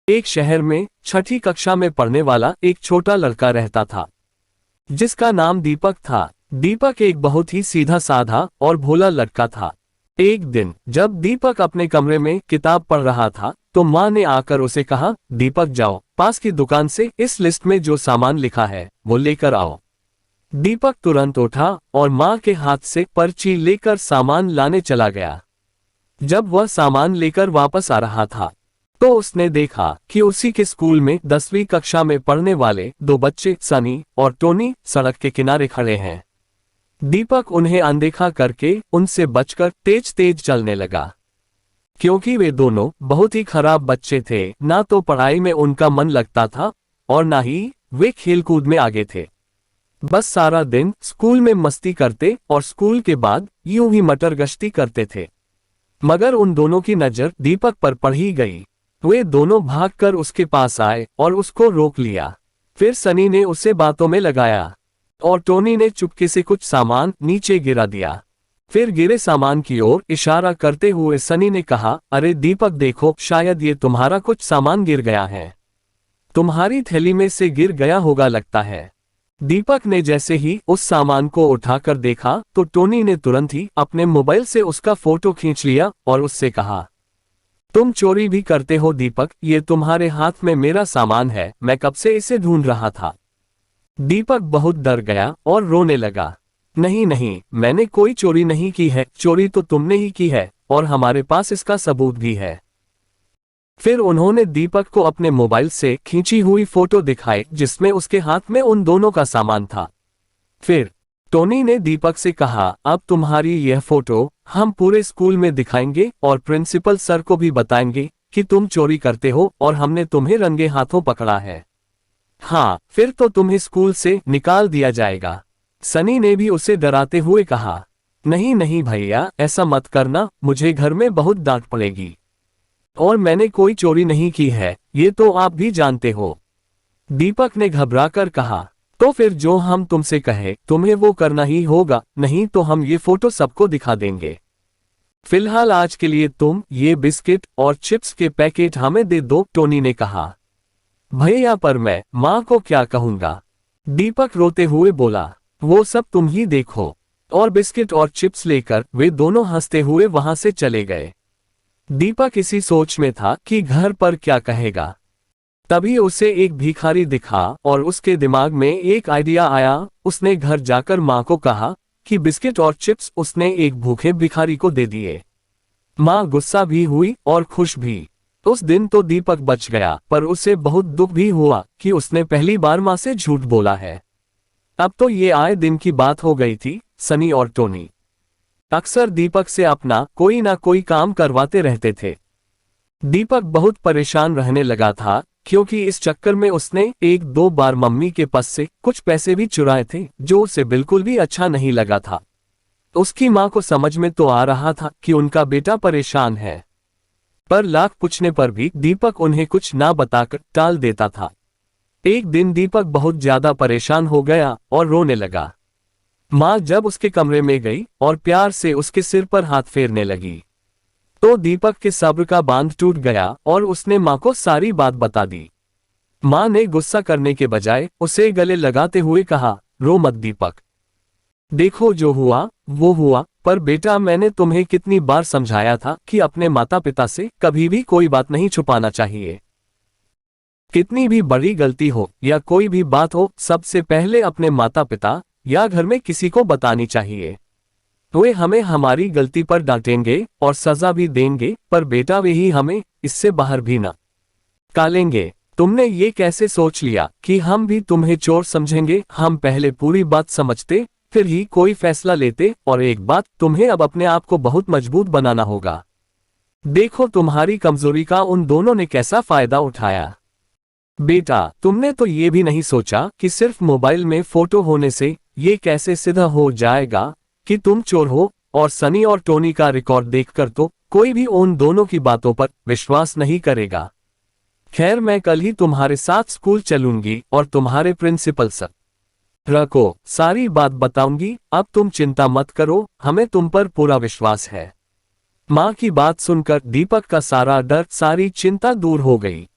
एक शहर में छठी कक्षा में पढ़ने वाला एक छोटा लड़का रहता था, जिसका नाम दीपक था। दीपक एक बहुत ही सीधा साधा और भोला लड़का था। एक दिन जब दीपक अपने कमरे में किताब पढ़ रहा था तो माँ ने आकर उसे कहा, दीपक जाओ पास की दुकान से इस लिस्ट में जो सामान लिखा है वो लेकर आओ। दीपक तुरंत उठा और माँ के हाथ से पर्ची लेकर सामान लाने चला गया। जब वह सामान लेकर वापस आ रहा था तो उसने देखा कि उसी के स्कूल में 10वीं कक्षा में पढ़ने वाले दो बच्चे सनी और टोनी सड़क के किनारे खड़े हैं। दीपक उन्हें अनदेखा करके उनसे बचकर तेज तेज चलने लगा, क्योंकि वे दोनों बहुत ही खराब बच्चे थे। ना तो पढ़ाई में उनका मन लगता था और ना ही वे खेलकूद में आगे थे। बस सारा दिन स्कूल में मस्ती करते और स्कूल के बाद यूं ही मटर गश्ती करते थे। मगर उन दोनों की नजर दीपक पर पड़ ही गई। वे दोनों भागकर उसके पास आए और उसको रोक लिया। फिर सनी ने उसे बातों में लगाया और टोनी ने चुपके से कुछ सामान नीचे गिरा दिया। फिर गिरे सामान की ओर इशारा करते हुए सनी ने कहा, अरे दीपक देखो, शायद ये तुम्हारा कुछ सामान गिर गया है। तुम्हारी थैली में से गिर गया होगा लगता है। दीपक ने जैसे ही उस सामान को उठाकर देखा तो टोनी ने तुरंत ही अपने मोबाइल से उसका फोटो खींच लिया और उससे कहा, तुम चोरी भी करते हो दीपक, ये तुम्हारे हाथ में मेरा सामान है, मैं कब से इसे ढूंढ रहा था। दीपक बहुत डर गया और रोने लगा। नहीं नहीं, मैंने कोई चोरी नहीं की है, चोरी तो तुमने ही की है और हमारे पास इसका सबूत भी है। फिर उन्होंने दीपक को अपने मोबाइल से खींची हुई फोटो दिखाई जिसमें उसके हाथ में उन दोनों का सामान था। फिर टोनी ने दीपक से कहा, अब तुम्हारी यह फोटो हम पूरे स्कूल में दिखाएंगे और प्रिंसिपल सर को भी बताएंगे कि तुम चोरी करते हो और हमने तुम्हें रंगे हाथों पकड़ा है। हाँ, फिर तो तुम्हें स्कूल से निकाल दिया जाएगा। सनी ने भी उसे डराते हुए कहा, नहीं नहीं भैया, ऐसा मत करना, मुझे घर में बहुत डांट पड़ेगी और मैंने कोई चोरी नहीं की है, ये तो आप भी जानते हो। दीपक ने घबराकर कहा, तो फिर जो हम तुमसे कहे तुम्हें वो करना ही होगा, नहीं तो हम ये फोटो सबको दिखा देंगे। फिलहाल आज के लिए तुम ये बिस्किट और चिप्स के पैकेट हमें दे दो, टोनी ने कहा। भैया पर मैं माँ को क्या कहूँगा, दीपक रोते हुए बोला। वो सब तुम ही देखो। और बिस्किट और चिप्स लेकर वे दोनों हंसते हुए वहां से चले गए। दीपक इसी सोच में था कि घर पर क्या कहेगा। तभी उसे एक भिखारी दिखा और उसके दिमाग में एक आइडिया आया। उसने घर जाकर माँ को कहा कि बिस्किट और चिप्स उसने एक भूखे भिखारी को दे दिए। माँ गुस्सा भी हुई और खुश भी। उस दिन तो दीपक बच गया, पर उसे बहुत दुख भी हुआ कि उसने पहली बार माँ से झूठ बोला है। अब तो ये आए दिन की बात हो गई थी। सनी और टोनी अक्सर दीपक से अपना कोई ना कोई काम करवाते रहते थे। दीपक बहुत परेशान रहने लगा था, क्योंकि इस चक्कर में उसने एक दो बार मम्मी के पास से कुछ पैसे भी चुराए थे, जो उसे बिल्कुल भी अच्छा नहीं लगा था। उसकी माँ को समझ में तो आ रहा था कि उनका बेटा परेशान है, पर लाख पूछने पर भी दीपक उन्हें कुछ ना बताकर टाल देता था। एक दिन दीपक बहुत ज्यादा परेशान हो गया और रोने लगा। माँ जब उसके कमरे में गई और प्यार से उसके सिर पर हाथ फेरने लगी तो दीपक के सब्र का बांध टूट गया और उसने माँ को सारी बात बता दी। माँ ने गुस्सा करने के बजाय उसे गले लगाते हुए कहा, रो मत दीपक, देखो जो हुआ वो हुआ, पर बेटा मैंने तुम्हें कितनी बार समझाया था कि अपने माता पिता से कभी भी कोई बात नहीं छुपाना चाहिए। कितनी भी बड़ी गलती हो या कोई भी बात हो, सबसे पहले अपने माता पिता या घर में किसी को बतानी चाहिए। वे हमें हमारी गलती पर डांटेंगे और सजा भी देंगे, पर बेटा वे ही हमें इससे बाहर भी न निकालेंगे। तुमने ये कैसे सोच लिया कि हम भी तुम्हें चोर समझेंगे? हम पहले पूरी बात समझते फिर ही कोई फैसला लेते। और एक बात, तुम्हें अब अपने आप को बहुत मजबूत बनाना होगा। देखो तुम्हारी कमजोरी का उन दोनों ने कैसा फायदा उठाया। बेटा तुमने तो ये भी नहीं सोचा कि सिर्फ मोबाइल में फोटो होने से ये कैसे सिद्ध हो जाएगा कि तुम चोर हो। और सनी और टोनी का रिकॉर्ड देखकर तो कोई भी उन दोनों की बातों पर विश्वास नहीं करेगा। खैर, मैं कल ही तुम्हारे साथ स्कूल चलूंगी और तुम्हारे प्रिंसिपल सर को सारी बात बताऊंगी। अब तुम चिंता मत करो, हमें तुम पर पूरा विश्वास है। माँ की बात सुनकर दीपक का सारा डर, सारी चिंता दूर हो गई।